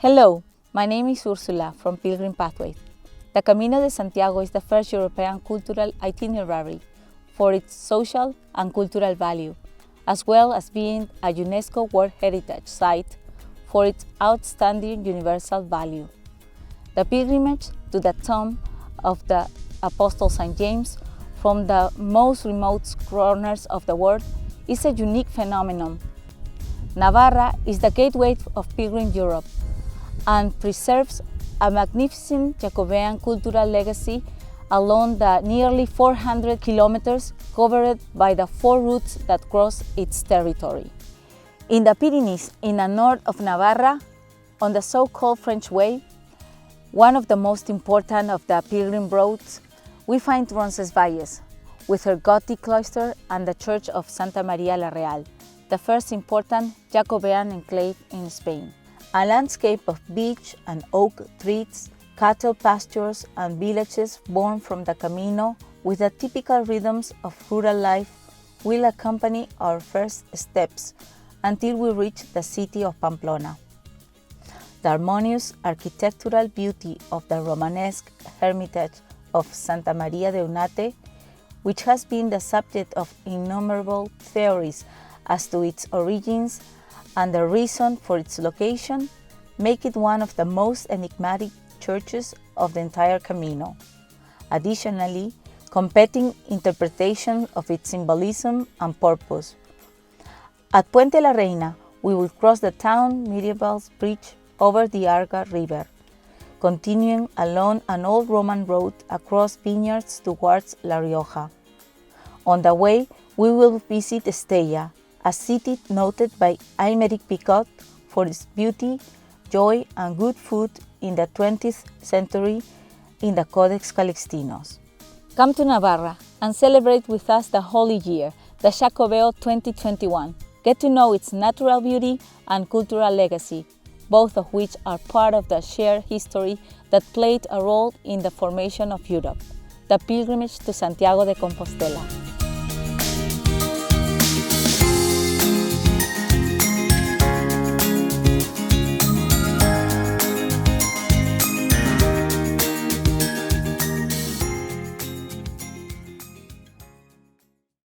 Hello, my name is Ursula from Pilgrim Pathways. The Camino de Santiago is the first European cultural itinerary for its social and cultural value, as well as being a UNESCO World Heritage Site for its outstanding universal value. The pilgrimage to the tomb of the Apostle St. James from the most remote corners of the world is a unique phenomenon. Navarra is the gateway of pilgrim Europe and preserves a magnificent Jacobean cultural legacy along the nearly 400 kilometers covered by the 4 routes that cross its territory. In the Pyrenees, in the north of Navarra, on the so-called French Way, one of the most important of the pilgrim routes, we find Roncesvalles, with her Gothic cloister and the church of Santa María la Real, the first important Jacobean enclave in Spain. A landscape of beech and oak trees, cattle pastures and villages born from the Camino with the typical rhythms of rural life will accompany our first steps until we reach the city of Pamplona. The harmonious architectural beauty of the Romanesque hermitage of Santa María de Eunate, which has been the subject of innumerable theories as to its origins and the reason for its location, make it one of the most enigmatic churches of the entire Camino. Additionally, competing interpretations of its symbolism and purpose. At Puente la Reina, we will cross the town medieval bridge over the Arga River, continuing along an old Roman road across vineyards towards La Rioja. On the way, we will visit Estella, a city noted by Aymeric Picot for its beauty, joy, and good food in the 20th century in the Codex Calixtinos. Come to Navarra and celebrate with us the Holy Year, the Xacobeo 2021. Get to know its natural beauty and cultural legacy, both of which are part of the shared history that played a role in the formation of Europe, the pilgrimage to Santiago de Compostela.